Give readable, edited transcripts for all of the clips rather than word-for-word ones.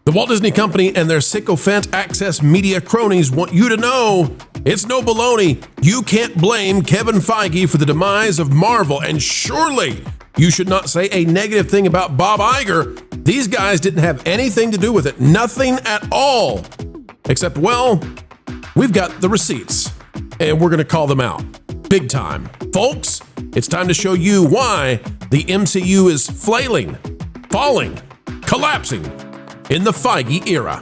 The Walt Disney Company and their sycophant access media cronies want you to know it's no baloney. You can't blame Kevin Feige for the demise of Marvel, and surely you should not say a negative thing about Bob Iger. These guys didn't have anything to do with it. Nothing at all. Except, well, we've got the receipts, and we're going to call them out. Big time. Folks, it's time to show you why the MCU is flailing, falling, collapsing in the Feige era.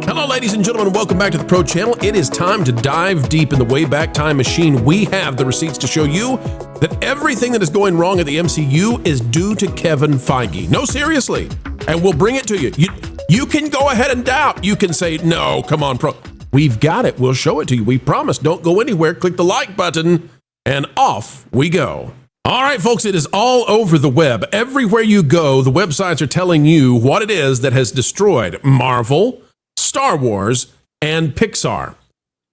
Hello, ladies and gentlemen. Welcome back to the Pro Channel. It is time to dive deep in the Wayback Time Machine. We have the receipts to show you that everything that is going wrong at the MCU is due to Kevin Feige. No, seriously. And we'll bring it to you. You can go ahead and doubt. You can say, no, come on, Pro. We've got it. We'll show it to you. We promise. Don't go anywhere. Click the like button, and off we go. All right, folks, it is all over the web. Everywhere you go, the websites are telling you what it is that has destroyed Marvel, Star Wars, and Pixar.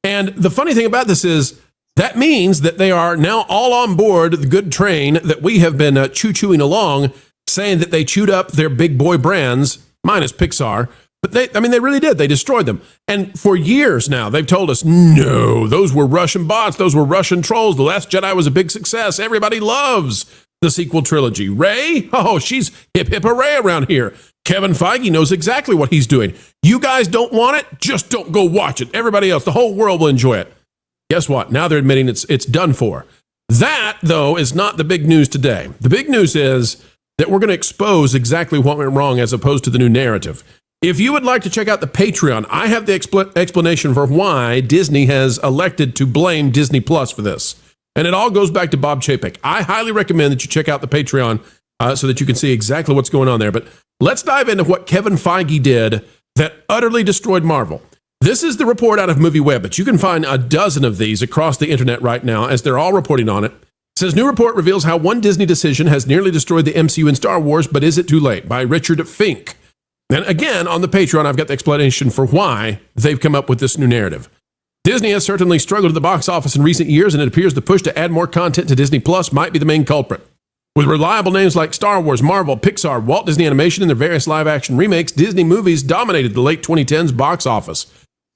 And the funny thing about this is that means that they are now all on board the good train that we have been choo-chooing along, saying that they chewed up their big boy brands, minus Pixar. But they really did. They destroyed them. And for years now, they've told us, no, those were Russian bots. Those were Russian trolls. The Last Jedi was a big success. Everybody loves the sequel trilogy. Rey? Oh, she's hip, hip, hooray around here. Kevin Feige knows exactly what he's doing. You guys don't want it? Just don't go watch it. Everybody else, the whole world will enjoy it. Guess what? Now they're admitting it's done for. That, though, is not the big news today. The big news is that we're going to expose exactly what went wrong as opposed to the new narrative. If you would like to check out the Patreon, I have the explanation for why Disney has elected to blame Disney Plus for this. And it all goes back to Bob Chapek. I highly recommend that you check out the Patreon so that you can see exactly what's going on there. But let's dive into what Kevin Feige did that utterly destroyed Marvel. This is the report out of MovieWeb, but you can find a dozen of these across the internet right now as they're all reporting on it. It says, new report reveals how one Disney decision has nearly destroyed the MCU and Star Wars, but is it too late? By Richard Fink. And again, on the Patreon, I've got the explanation for why they've come up with this new narrative. Disney has certainly struggled at the box office in recent years, and it appears the push to add more content to Disney Plus might be the main culprit. With reliable names like Star Wars, Marvel, Pixar, Walt Disney Animation, and their various live-action remakes, Disney movies dominated the late 2010s box office.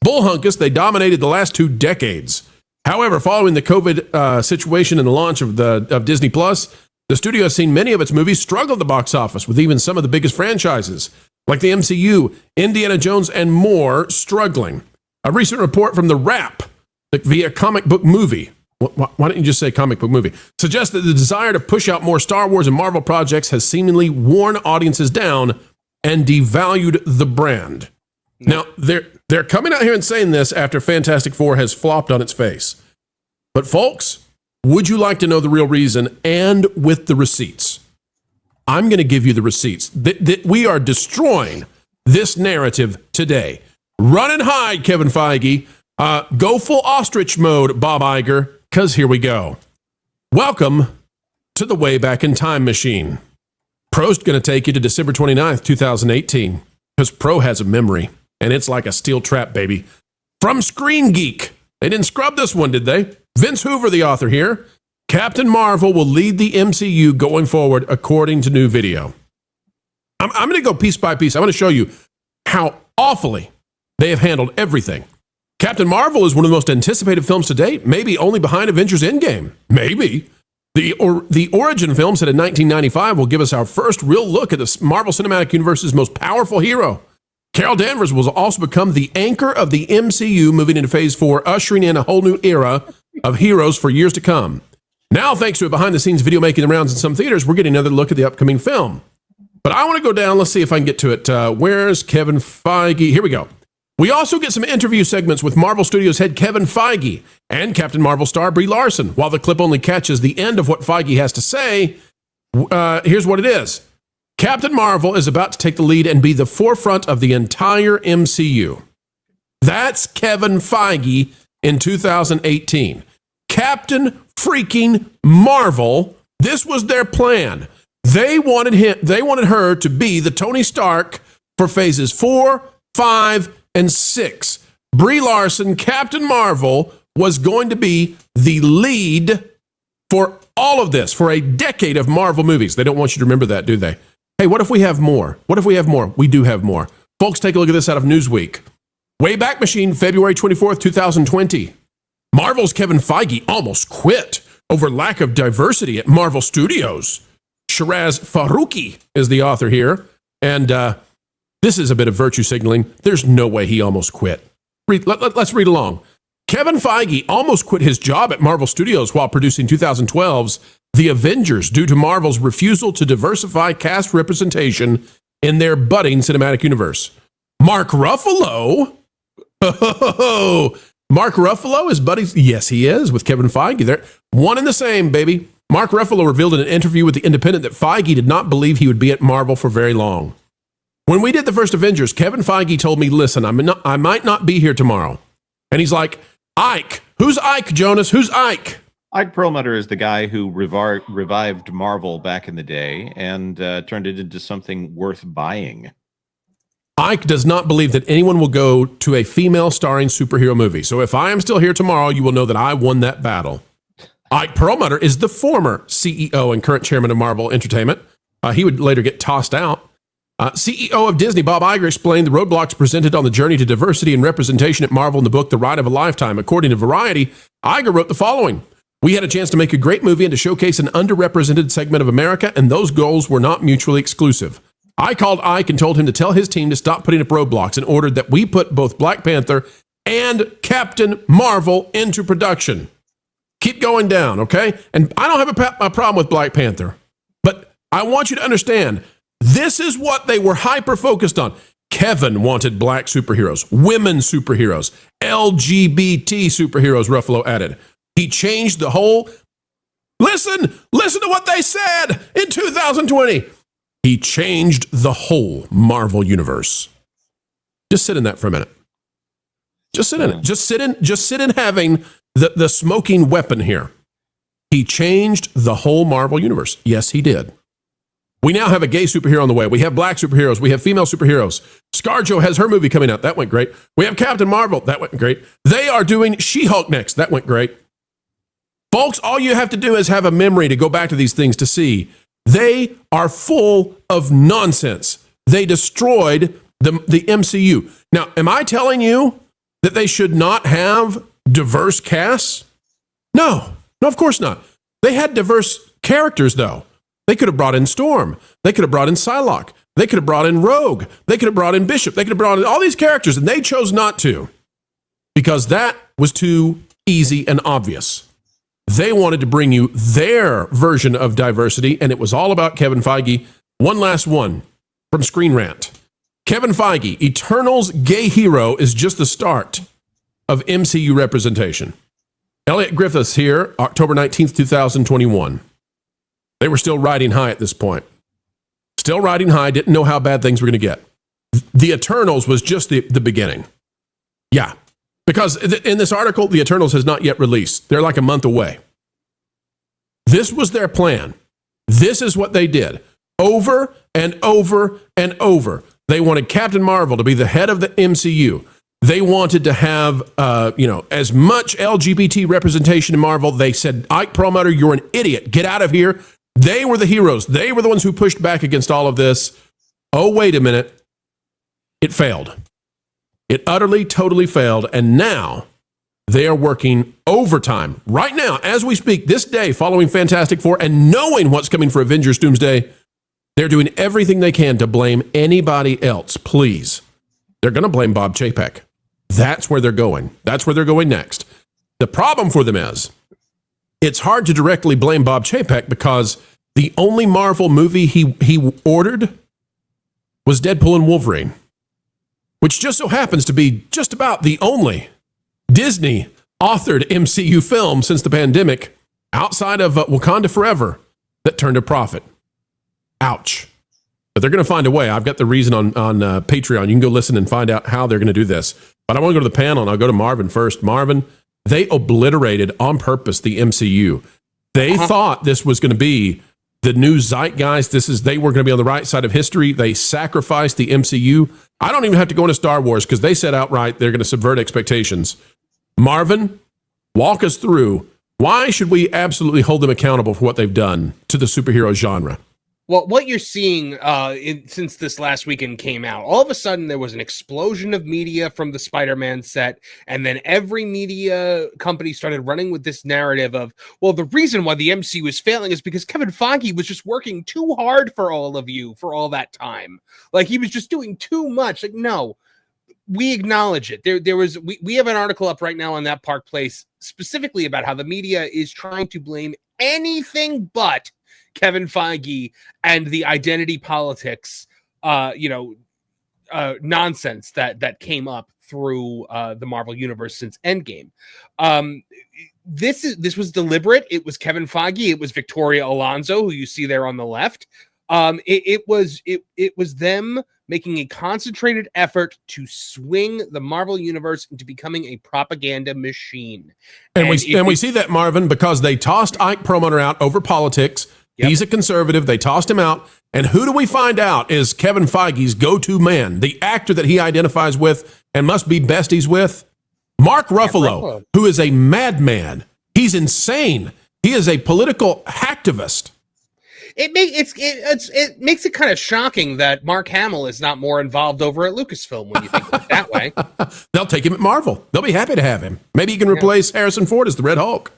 Bullhunkus, they dominated the last 2 decades. However, following the COVID situation and the launch of Disney Plus, the studio has seen many of its movies struggle at the box office, with even some of the biggest franchises, like the MCU, Indiana Jones, and more, struggling. A recent report from The Wrap, via Comic Book Movie, why don't you just say Comic Book Movie, suggests that the desire to push out more Star Wars and Marvel projects has seemingly worn audiences down and devalued the brand. Now, they're coming out here and saying this after Fantastic Four has flopped on its face. But folks, would you like to know the real reason, and with the receipts? I'm going to give you the receipts. We are destroying this narrative today. Run and hide, Kevin Feige. Go full ostrich mode, Bob Iger, because here we go. Welcome to the Wayback in Time Machine. Pro's going to take you to December 29th, 2018, because Pro has a memory, and it's like a steel trap, baby. From Screen Geek. They didn't scrub this one, did they? Vince Hoover, the author here. Captain Marvel will lead the MCU going forward, according to new video. I'm going to go piece by piece. I'm going to show you how awfully they have handled everything. Captain Marvel is one of the most anticipated films to date, maybe only behind Avengers Endgame. Maybe. The origin film set in 1995 will give us our first real look at the Marvel Cinematic Universe's most powerful hero. Carol Danvers will also become the anchor of the MCU moving into Phase 4, ushering in a whole new era of heroes for years to come. Now, thanks to a behind-the-scenes video making the rounds in some theaters, we're getting another look at the upcoming film. But I want to go down. Let's see if I can get to it. Where's Kevin Feige? Here we go. We also get some interview segments with Marvel Studios head Kevin Feige and Captain Marvel star Brie Larson. While the clip only catches the end of what Feige has to say, here's what it is. Captain Marvel is about to take the lead and be the forefront of the entire MCU. That's Kevin Feige in 2018. Captain freaking Marvel. This was their plan. They wanted her to be the Tony Stark for phases 4, 5, and 6. Brie Larson, Captain Marvel, was going to be the lead for all of this, for a decade of Marvel movies. They don't want you to remember that, do they? Hey, what if we have more? What if we have more? We do have more. Folks, take a look at this out of Newsweek. Wayback Machine, February 24th, 2020. Marvel's Kevin Feige almost quit over lack of diversity at Marvel Studios. Shiraz Faruqi is the author here. And this is a bit of virtue signaling. There's no way he almost quit. Let's read along. Kevin Feige almost quit his job at Marvel Studios while producing 2012's The Avengers due to Marvel's refusal to diversify cast representation in their budding cinematic universe. Mark Ruffalo? Mark Ruffalo is buddies? Yes, he is, with Kevin Feige. They're one and the same, baby. Mark Ruffalo revealed in an interview with The Independent that Feige did not believe he would be at Marvel for very long. When we did the first Avengers, Kevin Feige told me, listen, I might not be here tomorrow. And he's like, Ike. Who's Ike, Jonas? Who's Ike? Ike Perlmutter is the guy who revived Marvel back in the day and turned it into something worth buying. Ike does not believe that anyone will go to a female starring superhero movie. So if I am still here tomorrow, you will know that I won that battle. Ike Perlmutter is the former CEO and current chairman of Marvel Entertainment. He would later get tossed out. CEO of Disney, Bob Iger, explained the roadblocks presented on the journey to diversity and representation at Marvel in the book The Ride of a Lifetime. According to Variety, Iger wrote the following. We had a chance to make a great movie and to showcase an underrepresented segment of America, and those goals were not mutually exclusive. I called Ike and told him to tell his team to stop putting up roadblocks and ordered that we put both Black Panther and Captain Marvel into production. Keep going down, okay? And I don't have a problem with Black Panther, but I want you to understand, this is what they were hyper-focused on. Kevin wanted black superheroes, women superheroes, LGBT superheroes, Ruffalo added. He changed the whole... Listen to what they said in 2020. He changed the whole Marvel universe. Just sit in that for a minute. Just sit in it. Just sit in having the smoking weapon here. He changed the whole Marvel universe. Yes, he did. We now have a gay superhero on the way. We have black superheroes. We have female superheroes. ScarJo has her movie coming out. That went great. We have Captain Marvel. That went great. They are doing She-Hulk next. That went great. Folks, all you have to do is have a memory to go back to these things to see. They are full of nonsense. They destroyed the MCU. Now, am I telling you that they should not have diverse casts? No, of course not. They had diverse characters, though. They could have brought in Storm. They could have brought in Psylocke. They could have brought in Rogue. They could have brought in Bishop. They could have brought in all these characters, and they chose not to because that was too easy and obvious. They wanted to bring you their version of diversity, and it was all about Kevin Feige. One last one from Screen Rant. Kevin Feige, Eternals gay hero is just the start of MCU representation. Elliot Griffiths here, October 19th, 2021. They were still riding high at this point. Still riding high, didn't know how bad things were going to get. The Eternals was just the beginning. Yeah. Because in this article, the Eternals has not yet released. They're like a month away. This was their plan. This is what they did. Over and over and over. They wanted Captain Marvel to be the head of the MCU. They wanted to have, as much LGBT representation in Marvel. They said, Ike Perlmutter, you're an idiot. Get out of here. They were the heroes. They were the ones who pushed back against all of this. Oh, wait a minute. It failed. It utterly, totally failed, and now they are working overtime. Right now, as we speak, this day, following Fantastic Four and knowing what's coming for Avengers Doomsday, they're doing everything they can to blame anybody else, please. They're going to blame Bob Chapek. That's where they're going. That's where they're going next. The problem for them is, it's hard to directly blame Bob Chapek because the only Marvel movie he ordered was Deadpool and Wolverine, which just so happens to be just about the only Disney-authored MCU film since the pandemic, outside of Wakanda Forever, that turned a profit. Ouch. But they're going to find a way. I've got the reason on Patreon. You can go listen and find out how they're going to do this. But I want to go to the panel, and I'll go to Marvin first. Marvin, they obliterated on purpose the MCU. They thought this was going to be the new zeitgeist. They were going to be on the right side of history. They sacrificed the MCU. I don't even have to go into Star Wars because they said outright they're going to subvert expectations. Marvin, walk us through Why should we absolutely hold them accountable for what they've done to the superhero genre? Well, what you're seeing since this last weekend came out, all of a sudden there was an explosion of media from the Spider-Man set, and then every media company started running with this narrative of, well, the reason why the MCU is failing is because Kevin Feige was just working too hard for all of you for all that time. Like, he was just doing too much. Like, no, we acknowledge it. We have an article up right now on That Park Place specifically about how the media is trying to blame anything but Kevin Feige and the identity politics, nonsense that came up through the Marvel Universe since Endgame. This was deliberate. It was Kevin Feige. It was Victoria Alonso, who you see there on the left. It was them making a concentrated effort to swing the Marvel Universe into becoming a propaganda machine. And we see that, Marvin, because they tossed Ike Perlmutter out over politics. Yep. He's a conservative. They tossed him out. And who do we find out is Kevin Feige's go-to man, the actor that he identifies with and must be besties with? Mark Ruffalo, who is a madman. He's insane. He is a political hacktivist. It makes it kind of shocking that Mark Hamill is not more involved over at Lucasfilm when you think of it that way. They'll take him at Marvel. They'll be happy to have him. Maybe he can replace Harrison Ford as the Red Hulk.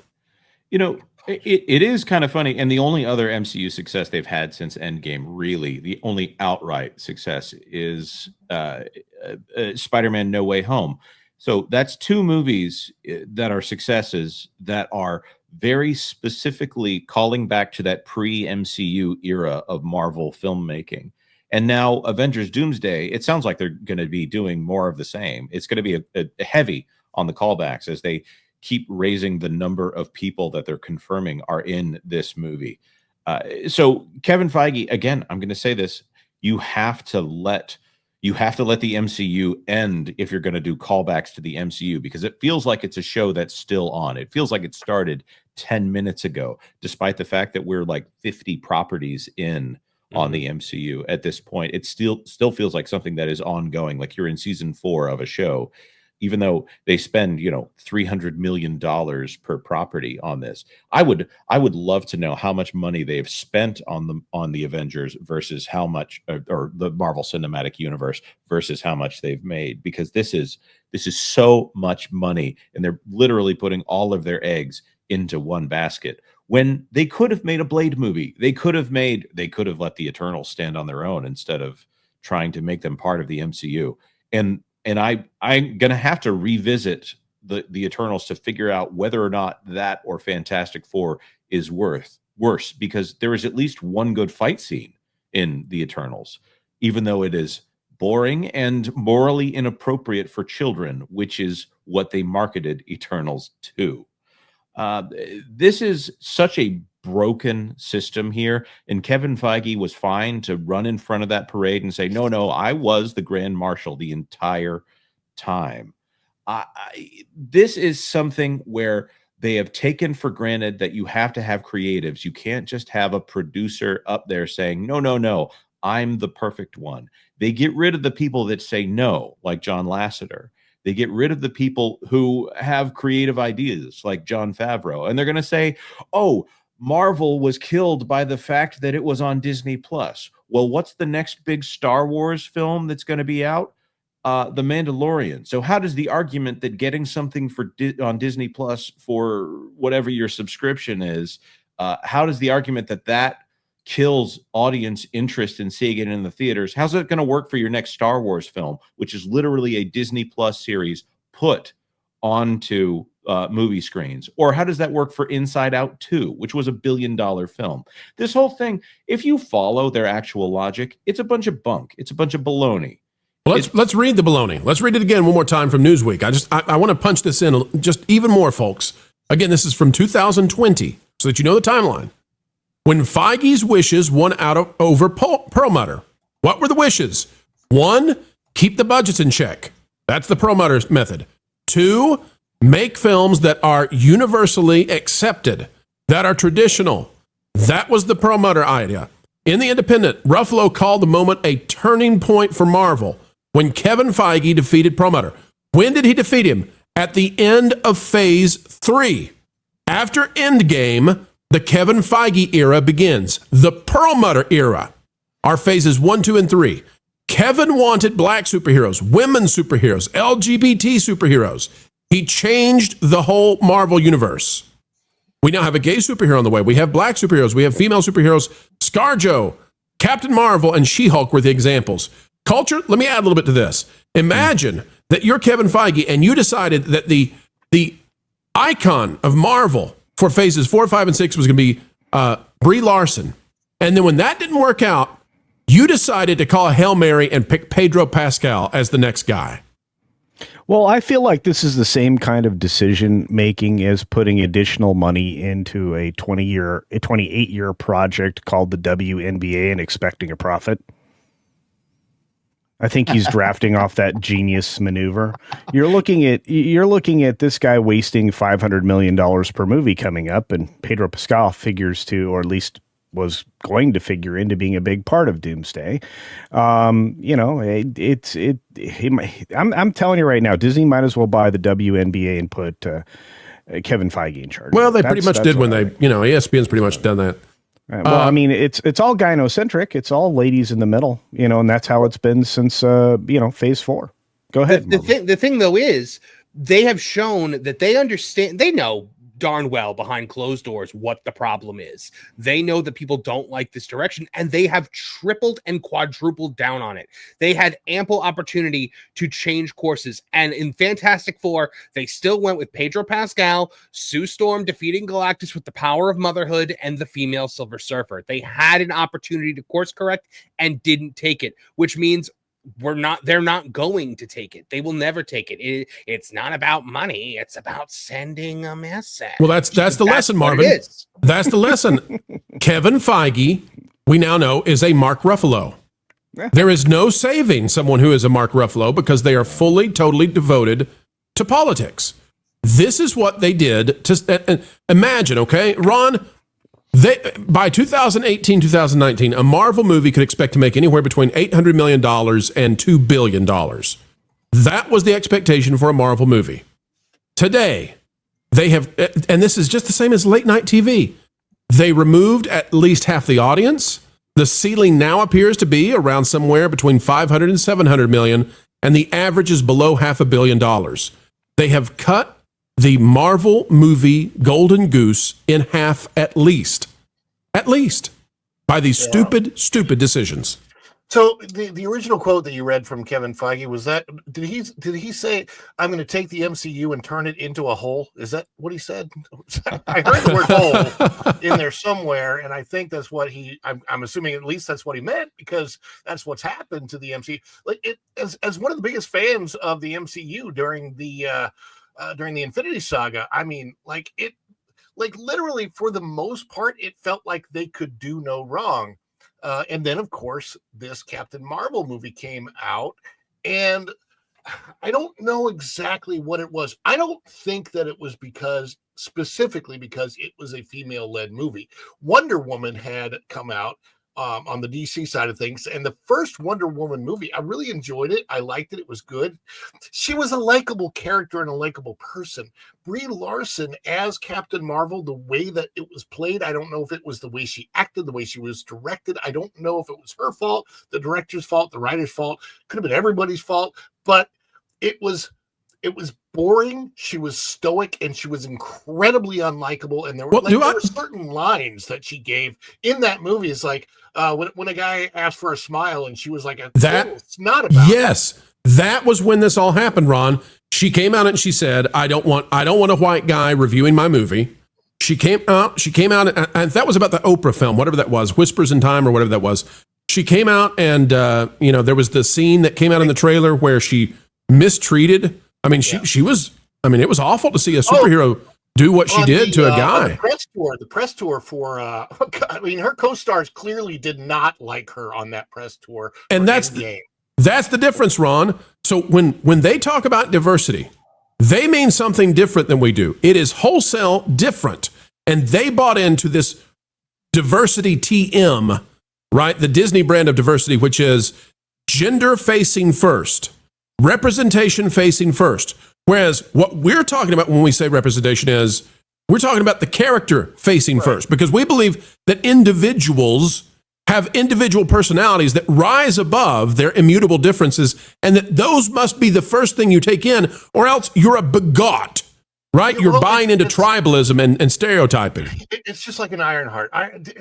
You know, it is kind of funny, and the only other MCU success they've had since Endgame, really, the only outright success is Spider-Man No Way Home. So that's two movies that are successes that are very specifically calling back to that pre-MCU era of Marvel filmmaking. And now Avengers Doomsday, it sounds like they're going to be doing more of the same. It's going to be a heavy on the callbacks as they keep raising the number of people that they're confirming are in this movie. So Kevin Feige, again, I'm going to say this, you have to let the MCU end if you're going to do callbacks to the MCU, because it feels like it's a show that's still on. It feels like it started 10 minutes ago, despite the fact that we're like 50 properties in on the MCU at this point. It still feels like something that is ongoing, like you're in season 4 of a show, even though they spend, $300 million per property on this. I would love to know how much money they've spent on the Avengers versus how much, or the Marvel Cinematic Universe versus how much they've made, because this is so much money, and they're literally putting all of their eggs into one basket. When they could have made a Blade movie, they could have let the Eternals stand on their own instead of trying to make them part of the MCU. And I'm going to have to revisit the Eternals to figure out whether or not that or Fantastic Four is worse, because there is at least one good fight scene in the Eternals, even though it is boring and morally inappropriate for children, which is what they marketed Eternals to. This is such a broken system here, and Kevin Feige was fine to run in front of that parade and say, no, I was the Grand Marshal the entire time. This is something where they have taken for granted that you have to have creatives. You can't just have a producer up there saying, no, I'm the perfect one. They get rid of the people that say no, like John Lasseter. They get rid of the people who have creative ideas like Jon Favreau, and they're going to say, oh, Marvel was killed by the fact that it was on Disney Plus. Well, what's the next big Star Wars film that's going to be out? The Mandalorian. So how does the argument that getting something on Disney Plus for whatever your subscription is, how does the argument that kills audience interest in seeing it in the theaters, how's it going to work for your next Star Wars film, which is literally a Disney Plus series put onto movie screens? Or how does that work for Inside Out 2, which was $1 billion film? This whole thing, if you follow their actual logic, it's a bunch of bunk. It's a bunch of baloney. Well, let's read the baloney. Let's read it again one more time from Newsweek. I want to punch this in just even more, folks. Again, this is from 2020, so that you know the timeline. When Feige's wishes won out over Perlmutter, what were the wishes? 1, keep the budgets in check. That's the Perlmutter method. 2, make films that are universally accepted, that are traditional. That was the Perlmutter idea. In The Independent, Ruffalo called the moment a turning point for Marvel when Kevin Feige defeated Perlmutter. When did he defeat him? At the end of Phase 3. After Endgame, the Kevin Feige era begins. The Perlmutter era are phases 1, 2, and 3. Kevin wanted black superheroes, women superheroes, LGBT superheroes. He changed the whole Marvel universe. We now have a gay superhero on the way. We have black superheroes. We have female superheroes. ScarJo, Captain Marvel, and She-Hulk were the examples. Culture, let me add a little bit to this. Imagine that you're Kevin Feige and you decided that the icon of Marvel for phases 4, 5, and 6 was going to be Brie Larson. And then when that didn't work out, you decided to call a Hail Mary and pick Pedro Pascal as the next guy. Well, I feel like this is the same kind of decision making as putting additional money into a 28-year project called the WNBA and expecting a profit. I think he's drafting off that genius maneuver. You're looking at this guy wasting $500 million per movie coming up, and Pedro Pascal figures to, or at least was going to figure into being a big part of Doomsday. I'm telling you right now, Disney might as well buy the WNBA and put Kevin Feige in charge. Well, they pretty much did when they, ESPN's pretty much done that. Well, I mean, it's all gynocentric. It's all ladies in the middle, and that's how it's been since, phase 4. Go ahead. The thing though is they have shown that they understand, they know darn well behind closed doors what the problem is. They know that people don't like this direction, and they have tripled and quadrupled down on it. They had ample opportunity to change courses, and in Fantastic Four, they still went with Pedro Pascal, Sue Storm defeating Galactus with the power of motherhood, and the female Silver Surfer. They had an opportunity to course correct and didn't take it, which means they're not going to take it. They will never take it. It's not about money. It's about sending a message. Well, that's the lesson, Marvin. That's the lesson. Kevin Feige, we now know, is a Mark Ruffalo. Yeah. There is no saving someone who is a Mark Ruffalo because they are fully, totally devoted to politics. This is what they did. Imagine, okay, Ron, by 2018, 2019, a Marvel movie could expect to make anywhere between $800 million and $2 billion. That was the expectation for a Marvel movie. Today, they have, and this is just the same as late night TV, they removed at least half the audience. The ceiling now appears to be around somewhere between 500 and 700 million, and the average is below $500 million. They have cut the Marvel movie Golden Goose in half at least, by these stupid decisions. So the original quote that you read from Kevin Feige, was that, did he say, I'm going to take the MCU and turn it into a hole? Is that what he said? I heard the word hole in there somewhere, and I think that's what I'm assuming at least that's what he meant, because that's what's happened to the MCU. Like, as one of the biggest fans of the MCU during the Infinity Saga, I mean, literally for the most part, it felt like they could do no wrong. And then, of course, this Captain Marvel movie came out, and I don't know exactly what it was. I don't think that it was specifically because it was a female-led movie. Wonder Woman had come out on the DC side of things, and the first Wonder Woman movie, I really enjoyed it. I liked it. It was good. She was a likable character and a likable person. Brie Larson as Captain Marvel, the way that it was played, I don't know if it was the way she acted, the way she was directed. I don't know if it was her fault, the director's fault, the writer's fault. Could have been everybody's fault, but it was boring. She was stoic, and she was incredibly unlikable. And there were certain lines that she gave in that movie. It's like when a guy asked for a smile, and she was like, "It's not about." Yes, that was when this all happened, Ron. She came out and she said, "I don't want a white guy reviewing my movie." She came out, and that was about the Oprah film, whatever that was, Whispers in Time or whatever that was. She came out, and there was the scene that came out in the trailer where she mistreated. I mean, she was. I mean, it was awful to see a superhero do what she did to a guy. The press tour for. I mean, her co-stars clearly did not like her on that press tour. And that's the difference, Ron. So when they talk about diversity, they mean something different than we do. It is wholesale different, and they bought into this diversity TM, right? The Disney brand of diversity, which is gender facing first. Representation facing first. Whereas what we're talking about when we say representation is We're talking about the character facing first, because we believe that individuals have individual personalities that rise above their immutable differences, and that those must be the first thing you take in, or else you're a bigot, right? You're buying into tribalism and stereotyping. It's just like an Ironheart.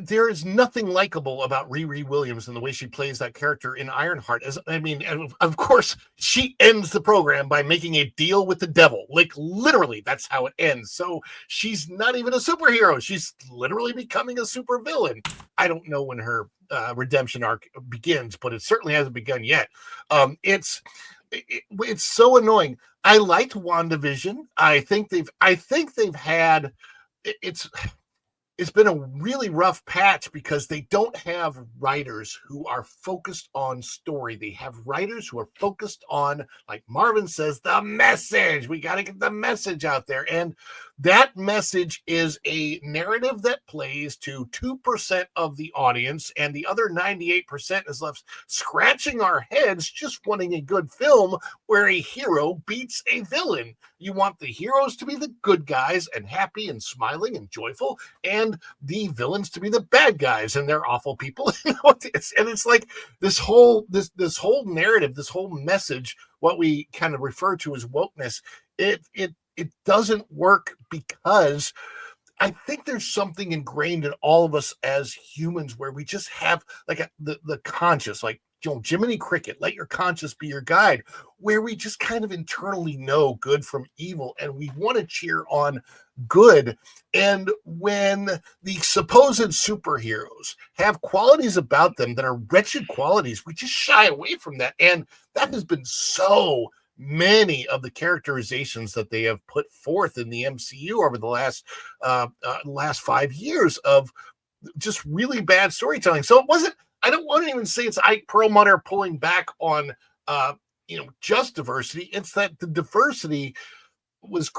There is nothing likable about Riri Williams and the way she plays that character in Ironheart. Of course, she ends the program by making a deal with the devil. Like, literally, that's how it ends. So she's not even a superhero. She's literally becoming a supervillain. I don't know when her redemption arc begins, but it certainly hasn't begun yet. It's so annoying. I liked WandaVision. I think they've had it's been a really rough patch because they don't have writers who are focused on story. They have writers who are focused on, like Marvin says, the message. We got to get the message out there. And that message is a narrative that plays to 2% of the audience, and the other 98% is left scratching our heads just wanting a good film where a hero beats a villain. You want the heroes to be the good guys and happy and smiling and joyful, and the villains to be the bad guys and they're awful people. And it's like this whole narrative, this whole message, what we kind of refer to as wokeness, it doesn't work because I think there's something ingrained in all of us as humans where we just have like the conscious, like, Jiminy Cricket, let your conscience be your guide, where we just kind of internally know good from evil and we want to cheer on good. And when the supposed superheroes have qualities about them that are wretched qualities, we just shy away from that. And that has been so many of the characterizations that they have put forth in the MCU over the last 5 years of just really bad storytelling. So it wasn't, I don't want to even say it's Ike Perlmutter pulling back on, just diversity. It's that the diversity was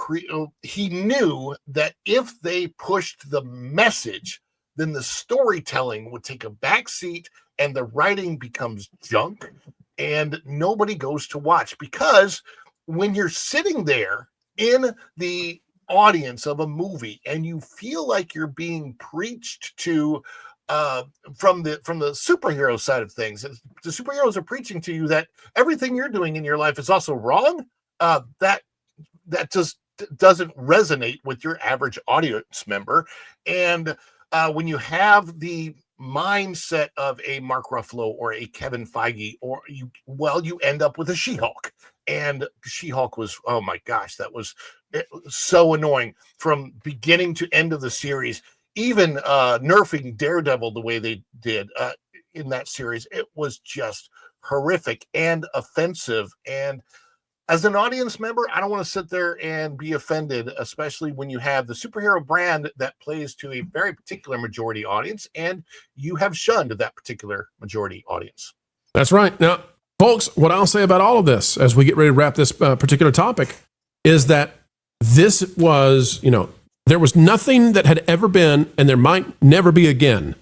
he knew that if they pushed the message, then the storytelling would take a back seat and the writing becomes junk and nobody goes to watch. Because when you're sitting there in the audience of a movie and you feel like you're being preached to, from the superhero side of things, the superheroes are preaching to you that everything you're doing in your life is also wrong, that just doesn't resonate with your average audience member. And when you have the mindset of a Mark Ruffalo or a Kevin Feige, or you end up with a She-Hulk. And She-Hulk was, oh my gosh, that was so annoying from beginning to end of the series. Even nerfing Daredevil the way they did in that series, it was just horrific and offensive. And as an audience member, I don't want to sit there and be offended, especially when you have the superhero brand that plays to a very particular majority audience, and you have shunned that particular majority audience. That's right. Now, folks, what I'll say about all of this as we get ready to wrap this particular topic is that this was, there was nothing that had ever been, and there might never be again,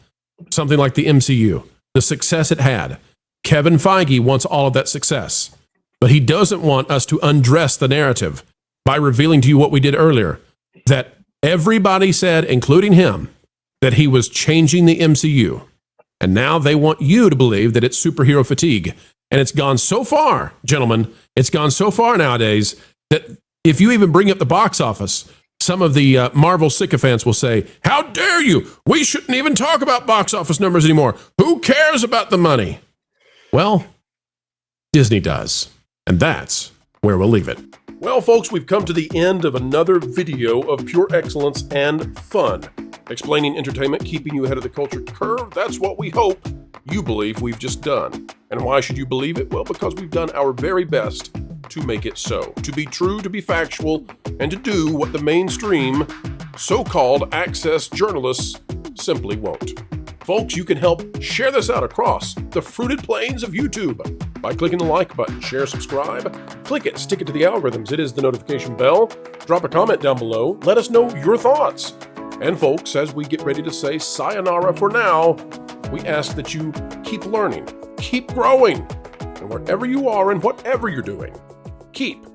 something like the MCU, the success it had. Kevin Feige wants all of that success, but he doesn't want us to undress the narrative by revealing to you what we did earlier, that everybody said, including him, that he was changing the MCU. And now they want you to believe that it's superhero fatigue. And it's gone so far, gentlemen, it's gone so far nowadays that if you even bring up the box office, some of the Marvel sycophants will say, how dare you? We shouldn't even talk about box office numbers anymore. Who cares about the money? Well, Disney does. And that's where we'll leave it. Well, folks, we've come to the end of another video of pure excellence and fun. Explaining entertainment, keeping you ahead of the culture curve. That's what we hope you believe we've just done. And why should you believe it? Well, because we've done our very best to make it so. To be true, to be factual, and to do what the mainstream so-called access journalists simply won't. Folks, you can help share this out across the fruited plains of YouTube by clicking the like button, share, subscribe, click it, stick it to the algorithms. It is the notification bell. Drop a comment down below. Let us know your thoughts. And folks, as we get ready to say sayonara for now, we ask that you keep learning, keep growing, and wherever you are and whatever you're doing, keep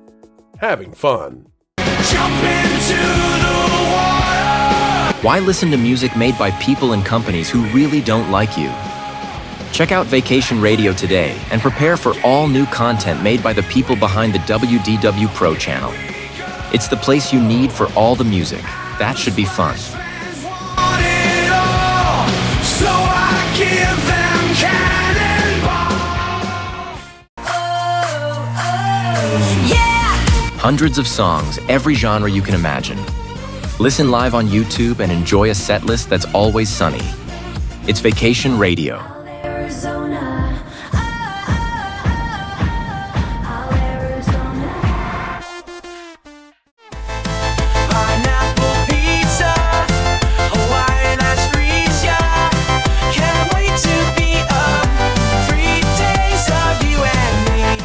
having fun. Jump into the water. Why listen to music made by people and companies who really don't like you? Check out Vacation Radio today and prepare for all new content made by the people behind the WDW Pro Channel. It's the place you need for all the music. That should be fun. Hundreds of songs, every genre you can imagine. Listen live on YouTube and enjoy a set list that's always sunny. It's Vacation Radio.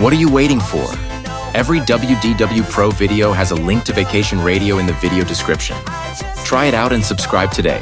What are you waiting for? Every WDW Pro video has a link to Vacation Radio in the video description. Try it out and subscribe today.